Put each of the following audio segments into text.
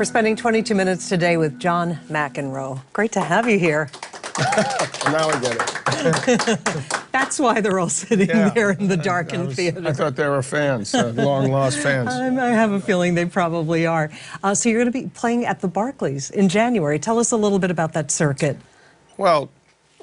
We're spending 22 minutes today with John McEnroe. Great to have you here. Now I get it. That's why they're all sitting there in the darkened theater. I thought they were fans, long-lost fans. I have a feeling they probably are. So you're going to be playing at the Barclays in January. Tell us a little bit about that circuit. Well,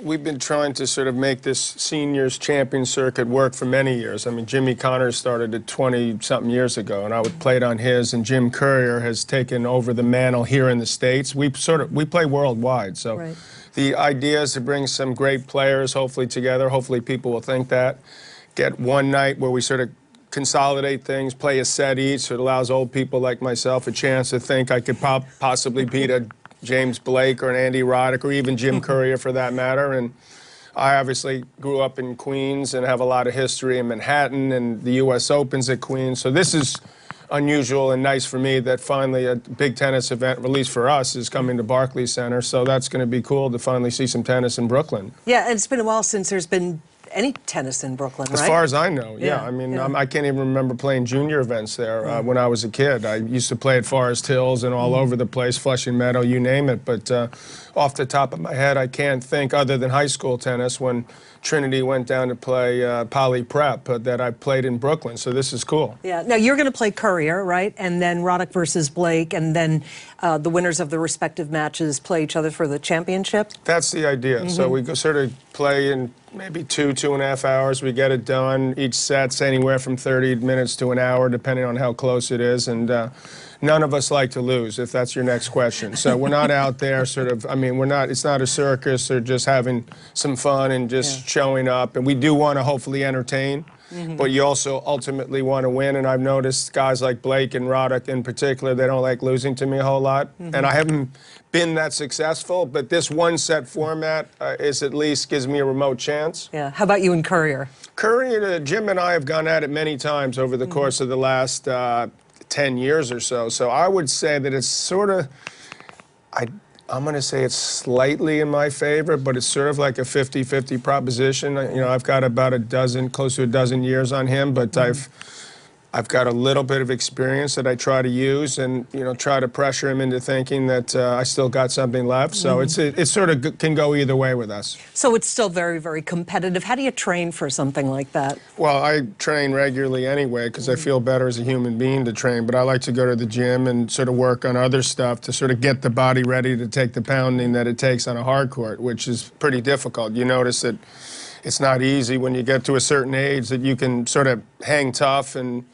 we've been trying to sort of make this seniors champion circuit work for many years. I mean, Jimmy Connors started it 20-something years ago, and I played on his, and Jim Courier has taken over the mantle here in the States. We play worldwide, so right. The idea is to bring some great players, hopefully together. Hopefully people will think that. Get one night where we sort of consolidate things, play a set each, so it allows old people like myself a chance to think I could possibly beat a James Blake or an Andy Roddick or even Jim Courier for that matter. And I obviously grew up in Queens and have a lot of history in Manhattan, and the U.S. Open's at Queens. So this is unusual and nice for me that finally a big tennis event, at least for us, is coming to Barclays Center. So that's going to be cool to finally see some tennis in Brooklyn. Yeah, and it's been a while since there's been any tennis in Brooklyn, right? As far as I know, yeah. I mean, I can't even remember playing junior events there when I was a kid. I used to play at Forest Hills and all over the place, Flushing Meadow, you name it. But off the top of my head, I can't think, other than high school tennis, when Trinity went down to play Poly Prep, that I played in Brooklyn. So this is cool. Yeah. Now, you're going to play Courier, right? And then Roddick versus Blake, and then the winners of the respective matches play each other for the championship? That's the idea. So we go sort of play in maybe 2.5 hours. We get it done. Each set's anywhere from 30 minutes to an hour, depending on how close it is. And none of us like to lose, if that's your next question. So we're not out there sort of, I mean, it's not a circus or just having some fun and just showing up. And we do want to hopefully entertain. But you also ultimately want to win, and I've noticed guys like Blake and Roddick in particular, they don't like losing to me a whole lot. And I haven't been that successful, but this one-set format is at least gives me a remote chance. Yeah. How about you and Courier? Courier, Jim and I have gone at it many times over the course of the last 10 years or so. So I would say that it's sort of, I'm going to say it's slightly in my favor, but it's sort of like a 50-50 proposition. You know, I've got about close to a dozen years on him, but I've got a little bit of experience that I try to use and, you know, try to pressure him into thinking that I still got something left. So it sort of can go either way with us. So it's still very, very competitive. How do you train for something like that? Well, I train regularly anyway because I feel better as a human being to train, but I like to go to the gym and sort of work on other stuff to sort of get the body ready to take the pounding that it takes on a hard court, which is pretty difficult. You notice that it's not easy when you get to a certain age that you can sort of hang tough, and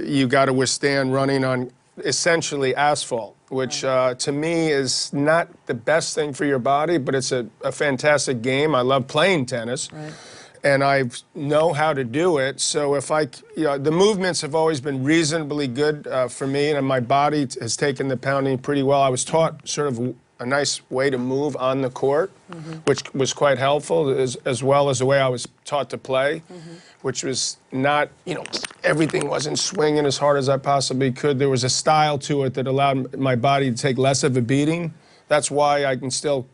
you got to withstand running on essentially asphalt, which to me is not the best thing for your body, but it's a fantastic game. I love playing tennis, and I know how to do it. So if the movements have always been reasonably good for me, and my body has taken the pounding pretty well. I was taught sort of a nice way to move on the court, which was quite helpful, as well as the way I was taught to play, which was not, you know, everything wasn't swinging as hard as I possibly could. There was a style to it that allowed my body to take less of a beating. That's why I can still,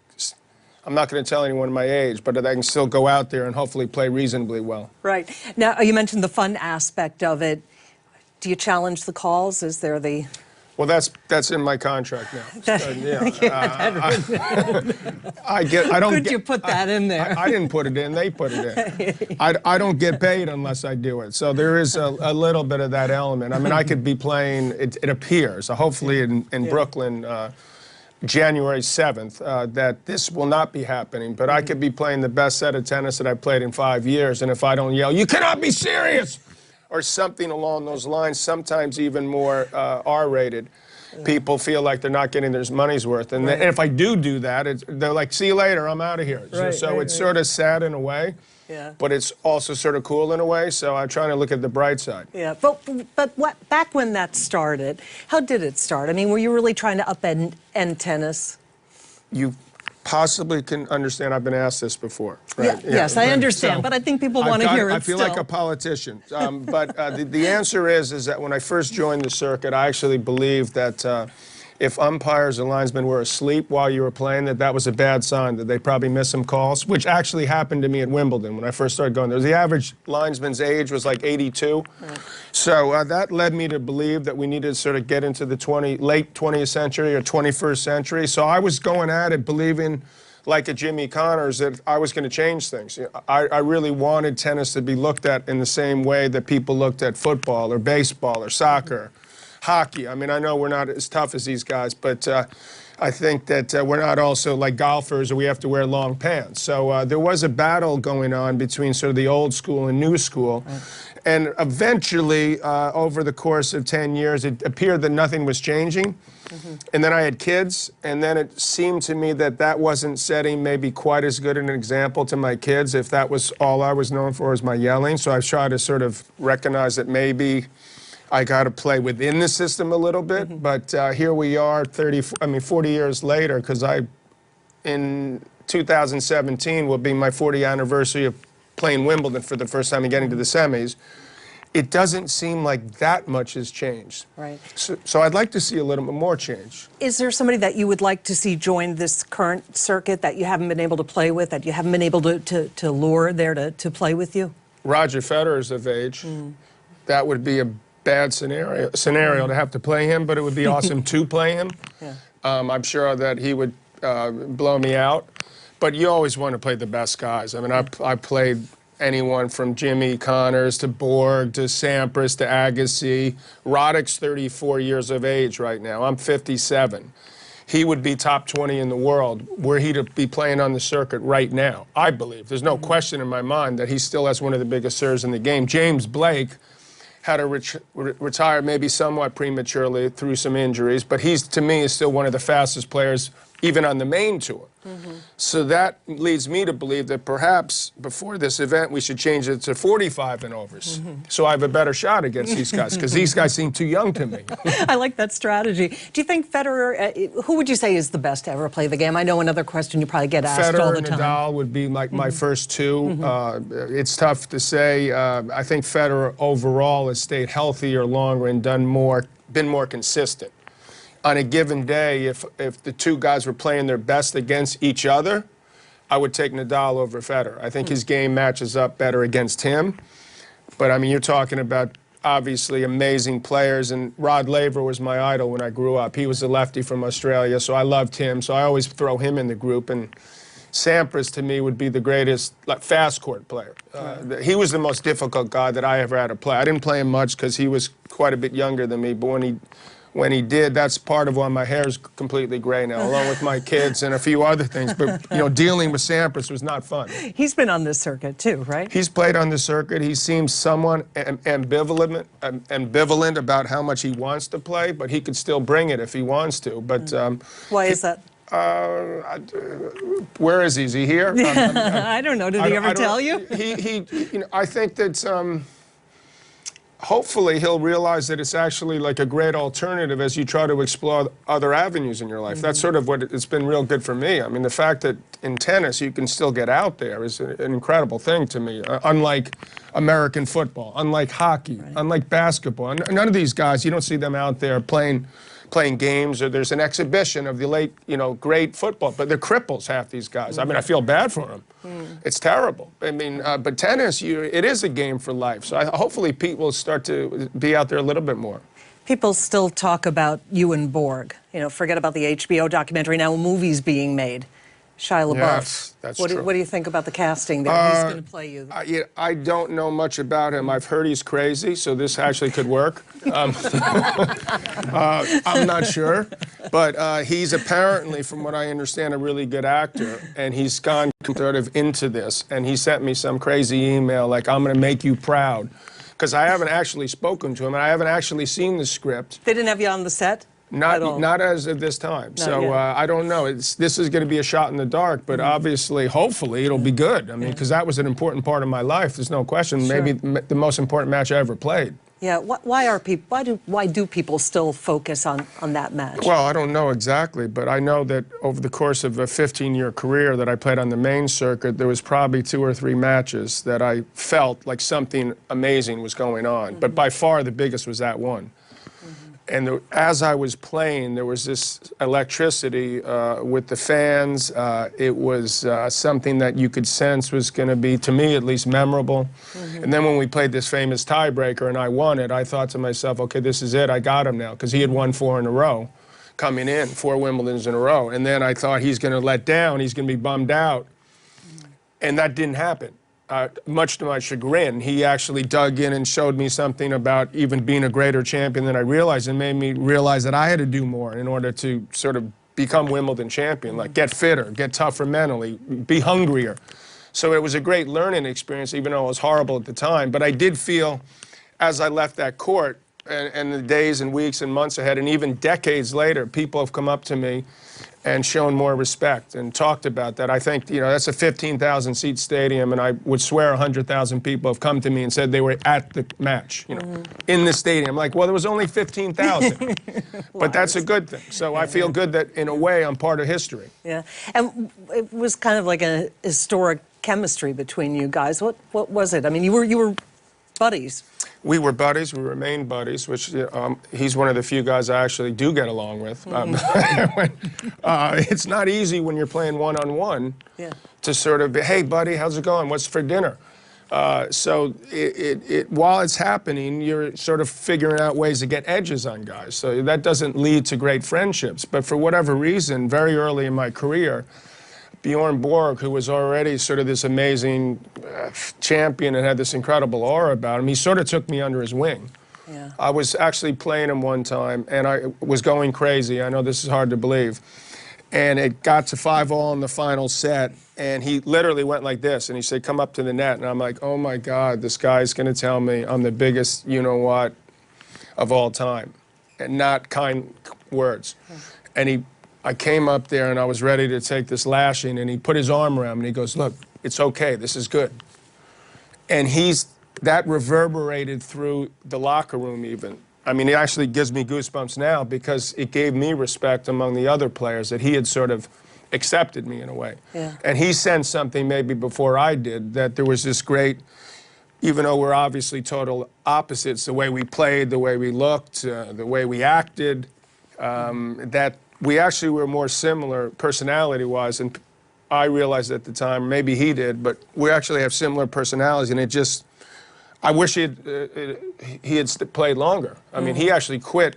I'm not going to tell anyone my age, but I can still go out there and hopefully play reasonably well. Right. Now, you mentioned the fun aspect of it. Do you challenge the calls? Is there the... Well, that's in my contract now. Could you put that in there? I didn't put it in. They put it in. I don't get paid unless I do it. So there is a little bit of that element. I mean, I could be playing, it appears, hopefully in Brooklyn, January 7th, that this will not be happening. But I could be playing the best set of tennis that I've played in 5 years. And if I don't yell, "You cannot be serious!" or something along those lines, sometimes even more R-rated, people feel like they're not getting their money's worth. And if I do that, they're like, "See you later, I'm out of here." So it's sort of sad in a way, but it's also sort of cool in a way. So I'm trying to look at the bright side. Yeah, but back when that started, how did it start? I mean, were you really trying to upend tennis? You possibly can understand. I've been asked this before. Right? Yes, I understand, but I think people want to hear it I feel like a politician. But the answer is that when I first joined the circuit, I actually believed that if umpires and linesmen were asleep while you were playing, that was a bad sign, that they probably missed some calls, which actually happened to me at Wimbledon when I first started going there. The average linesman's age was like 82. Right. So that led me to believe that we needed to sort of get into the late 20th century or 21st century. So I was going at it believing, like a Jimmy Connors, that I was going to change things. I really wanted tennis to be looked at in the same way that people looked at football or baseball or soccer. Hockey. I mean, I know we're not as tough as these guys, but I think that we're not also like golfers or we have to wear long pants. So there was a battle going on between sort of the old school and new school. Right. And eventually, over the course of 10 years, it appeared that nothing was changing. Mm-hmm. And then I had kids, and then it seemed to me that that wasn't setting maybe quite as good an example to my kids if that was all I was known for, was my yelling. So I tried to sort of recognize that maybe I got to play within the system a little bit, mm-hmm. but here we are 40 years later, because in 2017 will be my 40th anniversary of playing Wimbledon for the first time and getting to the semis. It doesn't seem like that much has changed. Right. So I'd like to see a little bit more change. Is there somebody that you would like to see join this current circuit that you haven't been able to play with, that you haven't been able to lure there to play with you? Roger Federer's of age. Mm. That would be a bad scenario to have to play him, but it would be awesome to play him. Yeah. I'm sure that he would blow me out. But you always want to play the best guys. I mean, I played anyone from Jimmy Connors to Borg to Sampras to Agassi. Roddick's 34 years of age right now. I'm 57. He would be top 20 in the world were he to be playing on the circuit right now, I believe. There's no question in my mind that he still has one of the biggest serves in the game. James Blake had to retire maybe somewhat prematurely through some injuries, but to me, is still one of the fastest players, even on the main tour. Mm-hmm. So that leads me to believe that perhaps before this event, we should change it to 45 and overs. Mm-hmm. So I have a better shot against these guys, because these guys seem too young to me. I like that strategy. Do you think Federer, who would you say is the best to ever play the game? I know another question you probably get asked all the time. Federer and Nadal would be like my first two. Mm-hmm. It's tough to say. I think Federer overall has stayed healthier longer and been more consistent. On a given day, if the two guys were playing their best against each other, I would take Nadal over Federer. I think his game matches up better against him. But, I mean, you're talking about, obviously, amazing players. And Rod Laver was my idol when I grew up. He was a lefty from Australia, so I loved him. So I always throw him in the group. And Sampras, to me, would be the greatest fast court player. He was the most difficult guy that I ever had to play. I didn't play him much because he was quite a bit younger than me. But when he did, that's part of why my hair is completely gray now, along with my kids and a few other things. But, you know, dealing with Sampras was not fun. He's been on this circuit, too, right? He's played on the circuit. He seems somewhat ambivalent about how much he wants to play, but he could still bring it if he wants to. But why is that? Where is he? Is he here? I don't know. Did he ever tell you? You know, I think that hopefully he'll realize that it's actually like a great alternative as you try to explore other avenues in your life. That's sort of what it's been real good for me. I mean, the fact that in tennis you can still get out there is an incredible thing to me, unlike American football, unlike hockey, unlike basketball. None of these guys, you don't see them out there playing games, or there's an exhibition of the late, great football, but they're cripples, half these guys. I mean, I feel bad for them. It's terrible. I mean, but tennis, it is a game for life. So hopefully Pete will start to be out there a little bit more. People still talk about you and Borg. Forget about the HBO documentary, now a movie's being made. Shia LaBeouf. Yes, that's true. What do you think about the casting there? Who's going to play you? I don't know much about him. I've heard he's crazy, so this actually could work. I'm not sure. But he's apparently, from what I understand, a really good actor, and he's gone sort of into this. And he sent me some crazy email like, I'm going to make you proud. Because I haven't actually spoken to him, and I haven't actually seen the script. They didn't have you on the set? Not as of this time. So I don't know. This is going to be a shot in the dark, but obviously, hopefully, it'll be good. I mean, because that was an important part of my life. There's no question. Sure. Maybe the most important match I ever played. Yeah. Why do people still focus on that match? Well, I don't know exactly, but I know that over the course of a 15-year career that I played on the main circuit, there was probably 2 or 3 matches that I felt like something amazing was going on. But by far, the biggest was that one. And as I was playing, there was this electricity with the fans. It was something that you could sense was going to be, to me at least, memorable. And then when we played this famous tiebreaker and I won it, I thought to myself, okay, this is it. I got him now, because he had won 4 in a row coming in, 4 Wimbledons in a row. And then I thought he's going to let down. He's going to be bummed out. And that didn't happen. Much to my chagrin, he actually dug in and showed me something about even being a greater champion than I realized, and made me realize that I had to do more in order to sort of become Wimbledon champion, like get fitter, get tougher mentally, be hungrier. So it was a great learning experience, even though it was horrible at the time. But I did feel, as I left that court, and the days and weeks and months ahead, and even decades later, people have come up to me and shown more respect and talked about that. I think, you know, that's a 15,000 seat stadium, and I would swear 100,000 people have come to me and said they were at the match, you know, in the stadium. I'm like, well, there was only 15,000, but that's a good thing. So I feel good that, in a way, I'm part of history. Yeah, and it was kind of like a historic chemistry between you guys. What was it? I mean, you were buddies. We were buddies. We remained buddies, which he's one of the few guys I actually do get along with. It's not easy when you're playing one-on-one to sort of be, hey, buddy, how's it going? What's for dinner? So while it's happening, you're sort of figuring out ways to get edges on guys. So that doesn't lead to great friendships. But for whatever reason, very early in my career, Bjorn Borg, who was already sort of this amazing champion and had this incredible aura about him, he sort of took me under his wing. Yeah. I was actually playing him one time, and I was going crazy. I know this is hard to believe. And it got to 5-all in the final set, and he literally went like this, and he said, come up to the net. And I'm like, oh, my God, this guy's going to tell me I'm the biggest you-know-what of all time, and not kind words. And I came up there and I was ready to take this lashing, and he put his arm around me and he goes, look, it's okay, this is good. And that reverberated through the locker room even. I mean, it actually gives me goosebumps now, because it gave me respect among the other players that he had sort of accepted me in a way. Yeah. And he sensed something maybe before I did, that there was this great, even though we're obviously total opposites, the way we played, the way we looked, the way we acted, that we actually were more similar personality-wise, and I realized at the time, maybe he did, but we actually have similar personalities, and it just, I wish he had played longer. I mean, he actually quit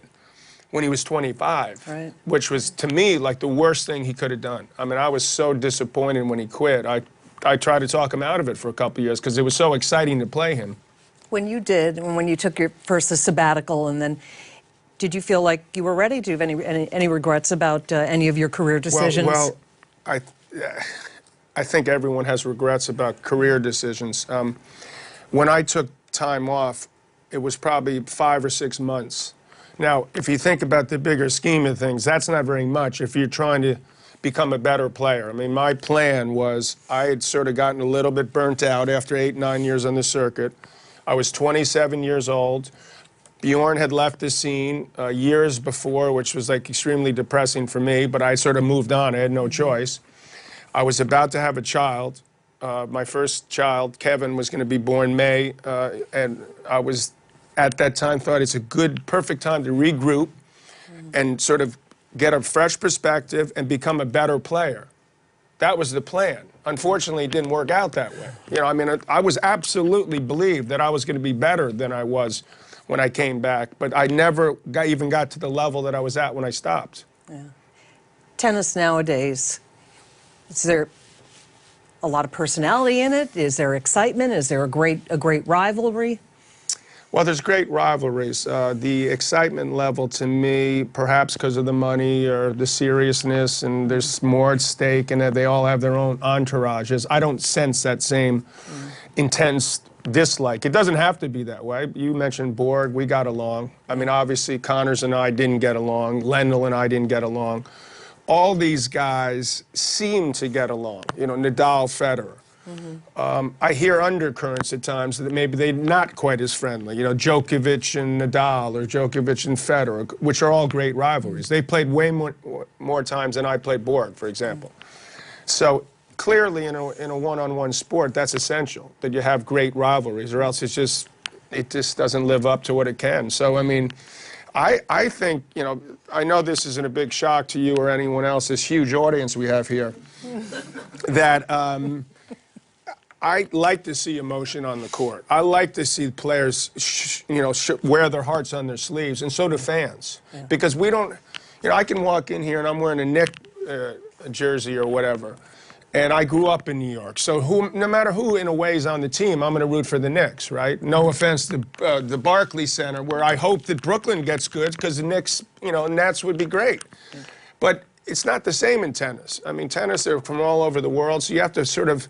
when he was 25, which was, to me, like the worst thing he could have done. I mean, I was so disappointed when he quit. I tried to talk him out of it for a couple of years, because it was so exciting to play him. When you did, and when you took your first sabbatical, and then, did you feel like you were ready? Do you have any regrets about any of your career decisions? Well, I think everyone has regrets about career decisions. When I took time off, it was probably 5 or 6 months. Now, if you think about the bigger scheme of things, that's not very much if you're trying to become a better player. I mean, my plan was, I had sort of gotten a little bit burnt out after 8, 9 years on the circuit. I was 27 years old. Bjorn had left the scene years before, which was like extremely depressing for me, but I sort of moved on. I had no choice. I was about to have a child. My first child, Kevin, was going to be born May, and I was, at that time, thought it's a good, perfect time to regroup and sort of get a fresh perspective and become a better player. That was the plan. Unfortunately, it didn't work out that way. You know, I mean, I was absolutely believed that I was going to be better than I was when I came back, but I never even got to the level that I was at when I stopped. Yeah. Tennis nowadays, is there a lot of personality in it? Is there excitement? Is there a great rivalry? Well, there's great rivalries. The excitement level, to me, perhaps because of the money or the seriousness, and there's more at stake, and that they all have their own entourages. I don't sense that same intense dislike. It doesn't have to be that way. You mentioned Borg, we got along. I mean, obviously, Connors and I didn't get along. Lendl and I didn't get along. All these guys seem to get along. You know, Nadal, Federer. I hear undercurrents at times that maybe they're not quite as friendly. You know, Djokovic and Nadal, or Djokovic and Federer, which are all great rivalries. They played way more times than I played Borg, for example. So clearly, in a one-on-one sport, that's essential, that you have great rivalries, or else it just doesn't live up to what it can. So, I mean, I think, you know, I know this isn't a big shock to you or anyone else, this huge audience we have here, that I like to see emotion on the court. I like to see players, wear their hearts on their sleeves, and so do fans. Yeah. Because we don't, I can walk in here and I'm wearing a Knick jersey or whatever, and I grew up in New York. So no matter who, in a way, is on the team, I'm going to root for the Knicks, right? No offense to the Barclays Center, where I hope that Brooklyn gets good, because the Knicks, Nets would be great. Yeah. But it's not the same in tennis. I mean, tennis, they're from all over the world, so you have to sort of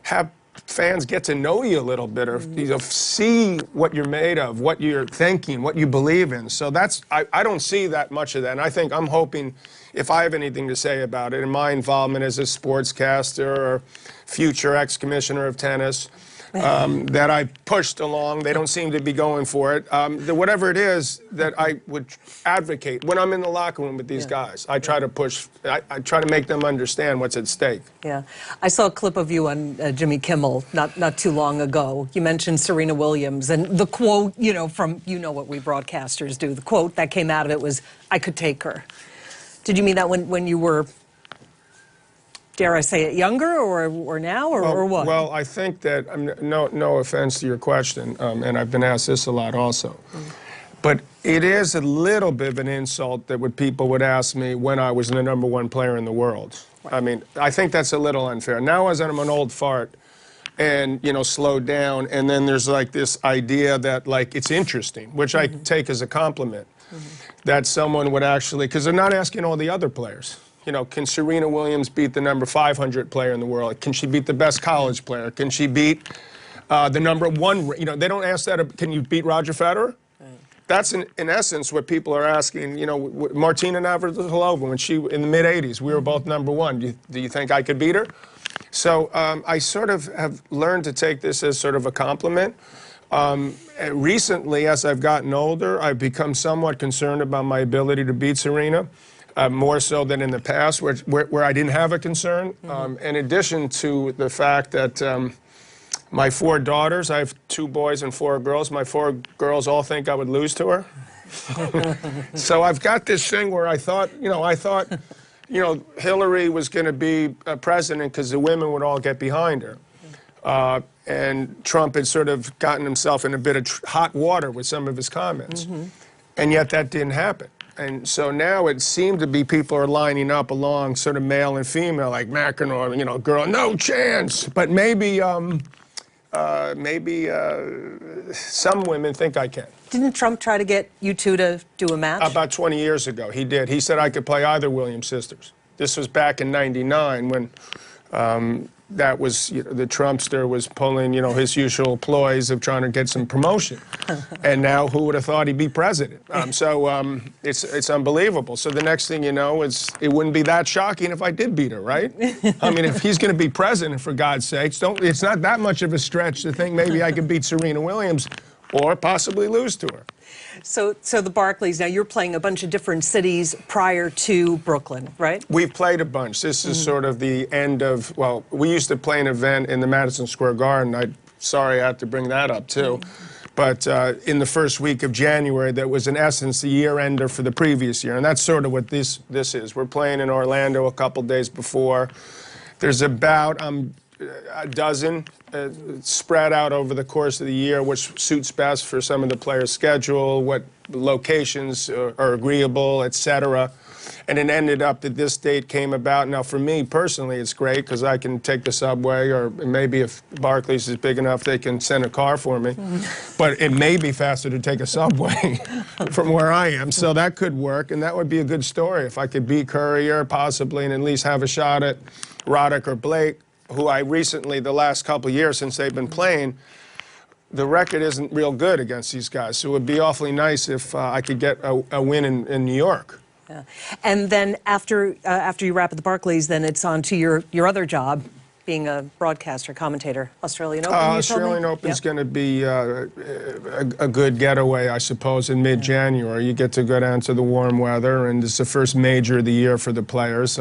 have fans get to know you a little bit, or see what you're made of, what you're thinking, what you believe in. So I don't see that much of that. And I'm hoping, if I have anything to say about it, in my involvement as a sportscaster or future ex-commissioner of tennis, that I pushed along. They don't seem to be going for it. Whatever it is that I would advocate when I'm in the locker room with these guys, I try to push. I try to make them understand what's at stake. Yeah, I saw a clip of you on Jimmy Kimmel not too long ago. You mentioned Serena Williams, and the quote, from what we broadcasters do. The quote that came out of it was, "I could take her." Did you mean that when you were, dare I say it, younger, or now, or what? Well, I think that, no offense to your question, and I've been asked this a lot also, but it is a little bit of an insult that people would ask me when I was the #1 player in the world. Right. I mean, I think that's a little unfair. Now, as I'm an old fart and, slowed down, and then there's like this idea that it's interesting, which I take as a compliment, that someone would actually, because they're not asking all the other players. Can Serena Williams beat the number 500 player in the world? Can she beat the best college player? Can she beat the #1? They don't ask that. Can you beat Roger Federer? Right. That's in essence what people are asking. Martina Navratilova, when she in the mid-'80s, we were both #1. Do you think I could beat her? So I sort of have learned to take this as sort of a compliment. Recently, as I've gotten older, I've become somewhat concerned about my ability to beat Serena. More so than in the past, where I didn't have a concern. In addition to the fact that my 4 daughters, I have 2 boys and 4 girls, my 4 girls all think I would lose to her. So I've got this thing where I thought Hillary was going to be president because the women would all get behind her. And Trump had sort of gotten himself in a bit of hot water with some of his comments. And yet that didn't happen. And so now it seemed to be people are lining up along sort of male and female, like McEnroe, girl, no chance. But maybe some women think I can. Didn't Trump try to get you two to do a match? About 20 years ago, he did. He said I could play either Williams sisters. This was back in '99 when that was, the Trumpster was pulling, his usual ploys of trying to get some promotion. And now who would have thought he'd be president? It's unbelievable. So the next thing you know is it wouldn't be that shocking if I did beat her, right? I mean, if he's going to be president, for God's sakes, it's not that much of a stretch to think maybe I could beat Serena Williams or possibly lose to her. So the Barclays, now you're playing a bunch of different cities prior to Brooklyn, right? We've played a bunch. This is sort of the end of, well, we used to play an event in the Madison Square Garden. Sorry I have to bring that up too. But in the first week of January, that was in essence the year-ender for the previous year. And that's sort of what this is. We're playing in Orlando a couple days before. There's about a dozen spread out over the course of the year, which suits best for some of the players' schedule, what locations are agreeable, etc. And it ended up that this date came about. Now, for me personally, it's great because I can take the subway, or maybe if Barclays is big enough, they can send a car for me. But it may be faster to take a subway from where I am. So that could work, and that would be a good story if I could beat Courier, possibly, and at least have a shot at Roddick or Blake, who I recently, the last couple of years since they've been playing, the record isn't real good against these guys. So it would be awfully nice if I could get a win in New York. Yeah. And then after you wrap at the Barclays, then it's on to your other job, being a broadcaster, commentator? Australian Open, you told me? Australian Open's going to be a good getaway, I suppose, in mid-January. You get to go down to the warm weather, and it's the first major of the year for the players.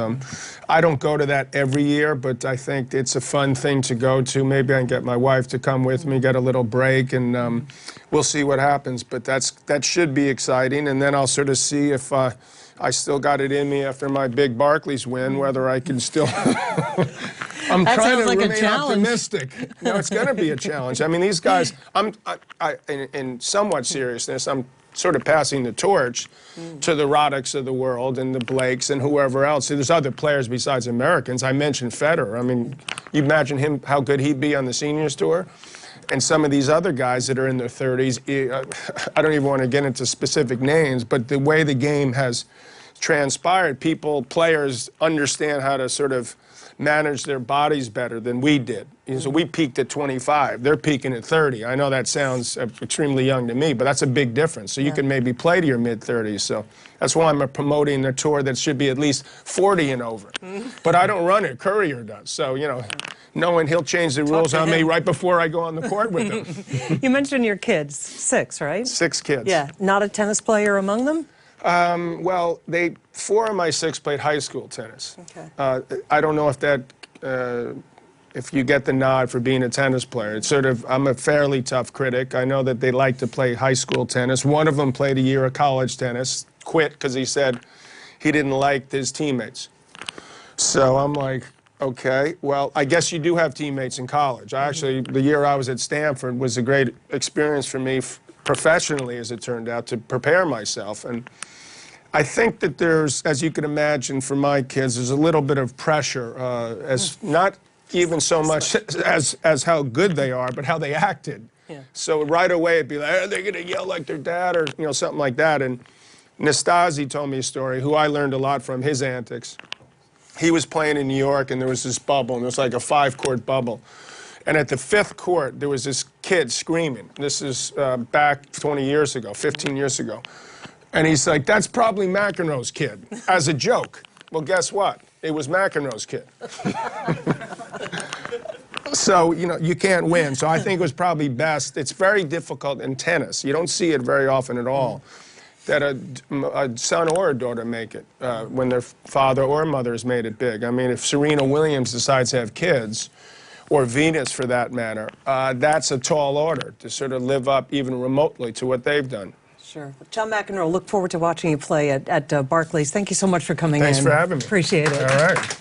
I don't go to that every year, but I think it's a fun thing to go to. Maybe I can get my wife to come with me, get a little break, and we'll see what happens. But that should be exciting, and then I'll sort of see if I still got it in me after my big Barclays win, whether I can still... I'm that trying to like remain optimistic. No, it's going to be a challenge. I mean, these guys, in somewhat seriousness, I'm sort of passing the torch to the Roddicks of the world and the Blakes and whoever else. See, there's other players besides Americans. I mentioned Federer. I mean, you imagine him, how good he'd be on the Seniors Tour. And some of these other guys that are in their 30s, I don't even want to get into specific names, but the way the game has transpired, players understand how to sort of manage their bodies better than we did. So we peaked at 25. They're peaking at 30. I know that sounds extremely young to me, but that's a big difference. So you can maybe play to your mid-30s. So that's why I'm promoting a tour that should be at least 40 and over. But I don't run it. Courier does. So, you know, knowing he'll change the rules on me right before I go on the court with him. You mentioned your kids. 6, right? 6 kids. Yeah. Not a tennis player among them? Well, 4 of my 6 played high school tennis. Okay. I don't know if that, if you get the nod for being a tennis player. It's sort of, I'm a fairly tough critic. I know that they like to play high school tennis. One of them played a year of college tennis, quit because he said he didn't like his teammates. So I'm like, okay, well, I guess you do have teammates in college. Actually, the year I was at Stanford was a great experience for me professionally, as it turned out, to prepare myself. And I think that there's, as you can imagine, for my kids, there's a little bit of pressure, as not even so much as how good they are, but how they acted. Yeah. So right away it'd be like, are they going to yell like their dad, or something like that? And Nastasi told me a story, who I learned a lot from his antics. He was playing in New York, and there was this bubble, and it was like a 5-court bubble. And at the 5th court, there was this kid screaming. This is back 20 years ago, 15 years ago. And he's like, that's probably McEnroe's kid, as a joke. Well, guess what? It was McEnroe's kid. So, you can't win. So I think it was probably best. It's very difficult in tennis. You don't see it very often at all, that a son or a daughter make it when their father or mother has made it big. I mean, if Serena Williams decides to have kids, or Venus for that matter, that's a tall order to sort of live up even remotely to what they've done. Sure. John McEnroe, look forward to watching you play at Barclays. Thank you so much for coming in. Thanks for having me. Appreciate it. All right.